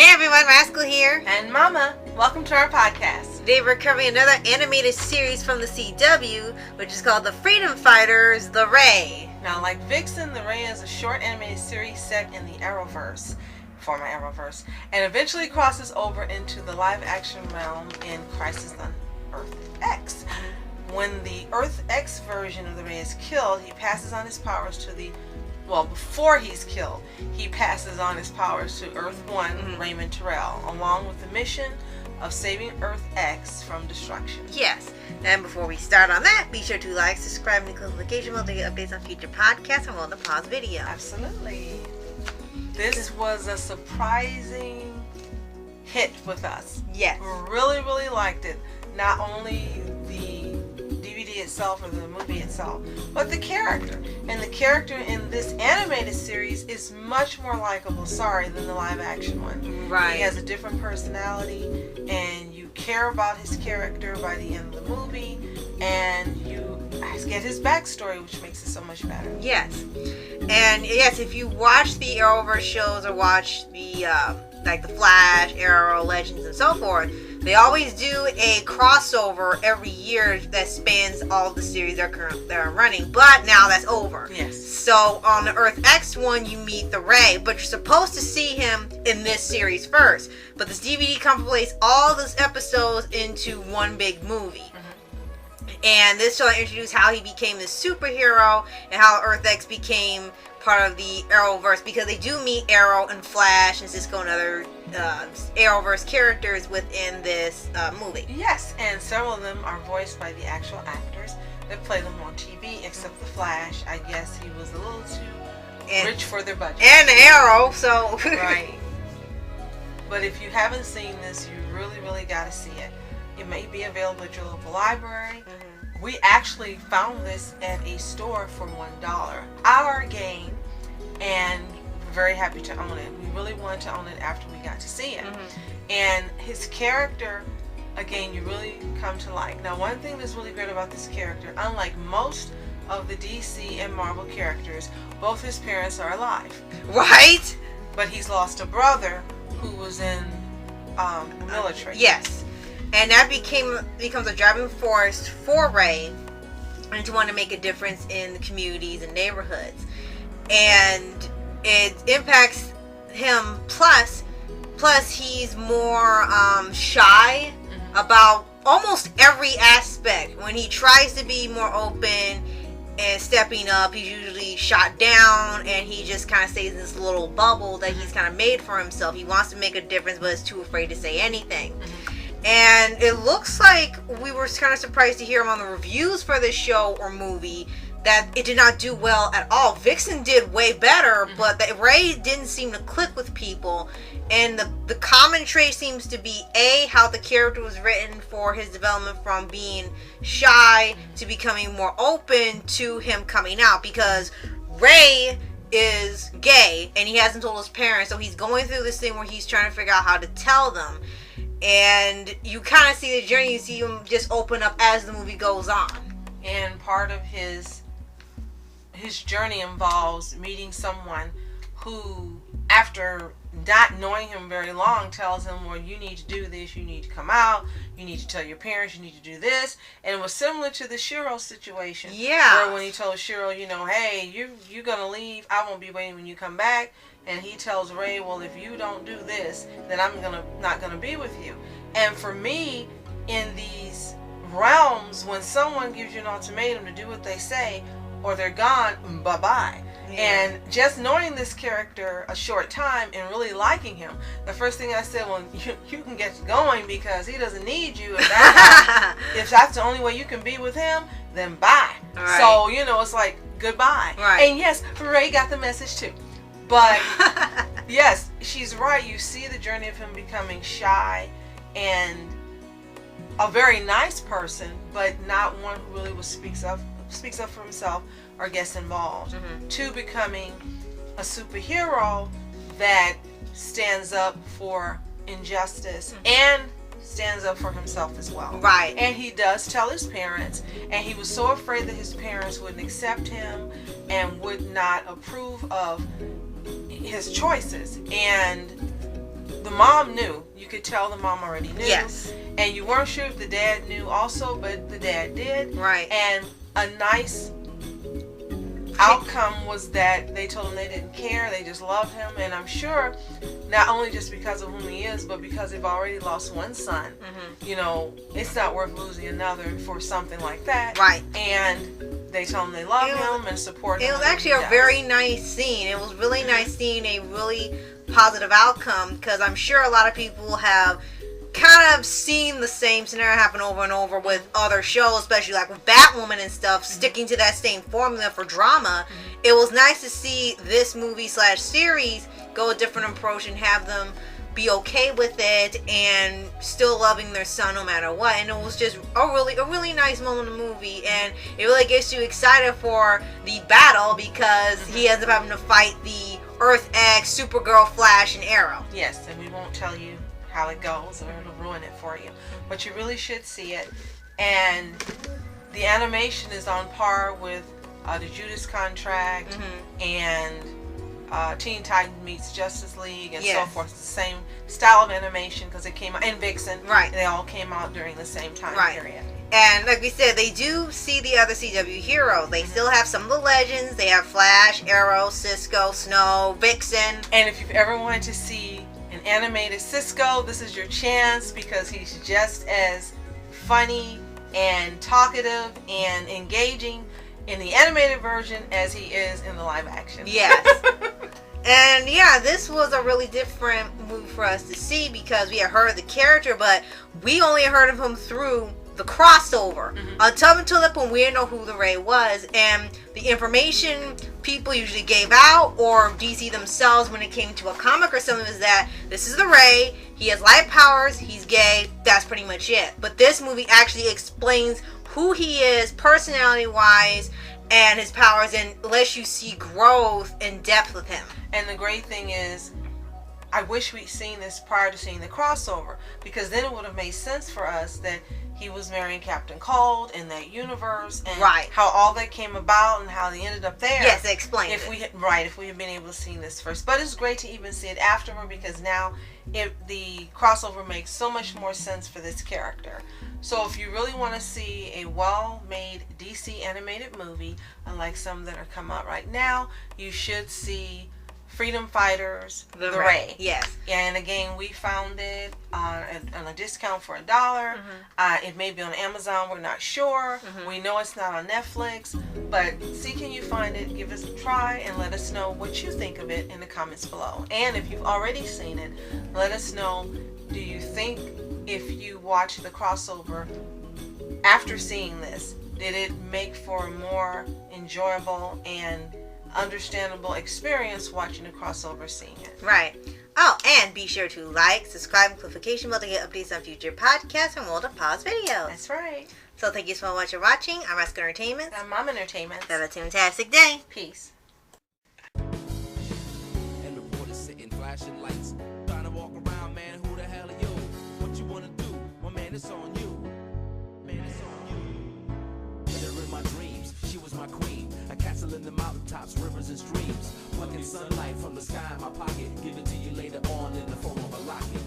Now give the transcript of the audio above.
Hey everyone, Rascal here. And Mama. Welcome to our podcast. Today we're covering another animated series from the CW, which is called The Freedom Fighters, The Ray. Now, like Vixen, The Ray is a short animated series set in the Arrowverse, former Arrowverse, and eventually crosses over into the live-action realm in Crisis on Earth-X. When the Earth-X version of The Ray is killed, he passes on his powers to before he's killed, he passes on his powers to Earth-1 Raymond Terrill, along with the mission of saving Earth-X from destruction. Yes. And before we start on that, be sure to like, subscribe, and click the notification bell to get updates on future podcasts and we'll pause video. Absolutely. This was a surprising hit with us. Yes. We really liked it. Not only the DVD itself or the movie itself, but the character. And the character in this animated series is much more likable, than the live action one. Right. He has a different personality and you care about his character by the end of the movie, and you get his backstory, which makes it so much better. Yes. And yes, if you watch the Arrowverse shows or watch the like the Flash, Arrow, Legends, and so forth, they always do a crossover every year that spans all the series they're running. But now that's over. Yes. So on the Earth-X one, you meet the Ray, but you're supposed to see him in this series first. But this DVD compilates all those episodes into one big movie. And this will introduce how he became the superhero and how Earth-X became part of the Arrowverse, because they do meet Arrow and Flash and Cisco and other Arrowverse characters within this movie. Yes, and several of them are voiced by the actual actors that play them on TV, except the Flash. I guess he was a little too rich for their budget. And Arrow, so... Right. But if you haven't seen this, you really got to see it. It may be available at your local library. We actually found this at a store for $1. Our gain, and we're very happy to own it. We really wanted to own it after we got to see it. And his character, again, you really come to like. Now, one thing that's really great about this character, unlike most of the DC and Marvel characters, both his parents are alive. Right? But he's lost a brother who was in the military. Yes. And that becomes a driving force for Ray, and to want to make a difference in the communities and neighborhoods. And it impacts him, plus he's more shy about almost every aspect. When he tries to be more open and stepping up, he's usually shot down, and he just kind of stays in this little bubble that he's kind of made for himself. He wants to make a difference, but is too afraid to say anything. And it looks like we were kind of surprised to hear him on the reviews for this show or movie that it did not do well at all. Vixen did way better, but the Ray didn't seem to click with people. And the common trait seems to be how the character was written for his development from being shy to becoming more open to him coming out, because Ray is gay and he hasn't told his parents, so he's going through this thing where he's trying to figure out how to tell them. And you kind of see the journey. You see him just open up as the movie goes on. And part of his journey involves meeting someone who, after not knowing him very long, tells him, well, you need to do this, you need to come out, you need to tell your parents, you need to do this. And it was similar to the Shiro situation. Yeah. Where when he told Shiro, hey, you're going to leave, I won't be waiting when you come back. And he tells Ray, well, if you don't do this, then I'm not gonna be with you. And for me, in these realms, when someone gives you an ultimatum to do what they say, or they're gone, bye-bye. Yeah. And just knowing this character a short time and really liking him, the first thing I said, well, you can get going, because he doesn't need you. If that's the only way you can be with him, then bye. Right. So, it's like, goodbye. Right. And yes, Ray got the message too. But yes, she's right. You see the journey of him becoming shy and a very nice person, but not one who really speaks up for himself or gets involved, to becoming a superhero that stands up for injustice and stands up for himself as well. Right. And he does tell his parents, and he was so afraid that his parents wouldn't accept him and would not approve of his choices. And the mom knew. You could tell the mom already knew. Yes. And you weren't sure if the dad knew also, but the dad did. Right. And a nice outcome was that they told him they didn't care, they just loved him. And I'm sure not only just because of whom he is, but because they've already lost one son, you know, it's not worth losing another for something like that. Right. And they told him they love him and support him. It was actually a very nice scene. It was really nice seeing a really positive outcome, because I'm sure a lot of people have kind of seen the same scenario happen over and over with other shows, especially like with Batwoman and stuff, sticking to that same formula for drama. It was nice to see this movie / series go a different approach and have them be okay with it and still loving their son no matter what. And it was just a really nice moment in the movie, and it really gets you excited for the battle, because he ends up having to fight the Earth X, Supergirl, Flash, and Arrow. Yes, and we won't tell you how it goes or it'll ruin it for you, but you really should see it. And the animation is on par with the Judas Contract and Teen Titans meets Justice League and so forth. It's the same style of animation, because it came out, and Vixen, right? They all came out during the same time period. And like we said, they do see the other CW heroes. They still have some of the legends. They have Flash, Arrow, Cisco, Snow, Vixen. And if you've ever wanted to see an animated Cisco, this is your chance, because he's just as funny and talkative and engaging in the animated version as he is in the live action. Yes. And yeah, this was a really different movie for us to see, because we had heard of the character, but we only heard of him through the crossover. Until that point, we didn't know who the Ray was, and the information people usually gave out, or DC themselves when it came to a comic or something, is that this is the Ray, he has light powers, he's gay, that's pretty much it. But this movie actually explains who he is personality wise and his powers, and lets you see growth and depth with him. And the great thing is, I wish we'd seen this prior to seeing the crossover, because then it would have made sense for us that he was marrying Captain Cold in that universe, and how all that came about and how they ended up there. Yes, they explained if we had been able to see this first. But it's great to even see it afterward, because now the crossover makes so much more sense for this character. So if you really want to see a well-made DC animated movie, unlike some that are coming out right now, you should see Freedom Fighters, The Ray. Yes. And again, we found it on a discount for $1. It may be on Amazon, we're not sure. We know it's not on Netflix, but see, can you find it, give us a try, and let us know what you think of it in the comments below. And if you've already seen it, let us know, do you think, if you watch the crossover after seeing this, did it make for a more enjoyable and understandable experience watching the crossover, seeing it? Right. Oh, and be sure to like, subscribe, and click the notification bell to get updates on future podcasts and World of Paws videos. That's right. So thank you so much for watching. I'm Rascal Entertainment. I'm Mom Entertainment. Have a fantastic day. Peace. And reporters sitting flashing lights, trying to walk around, man, who the hell are you? What you wanna do? My man, it's on you. Man, it's on you. With her in my dreams, she was my queen. A castle in the mountaintops, rivers and streams. Plucking sunlight from the sky in my pocket. Give it to you later on in the form of a locket.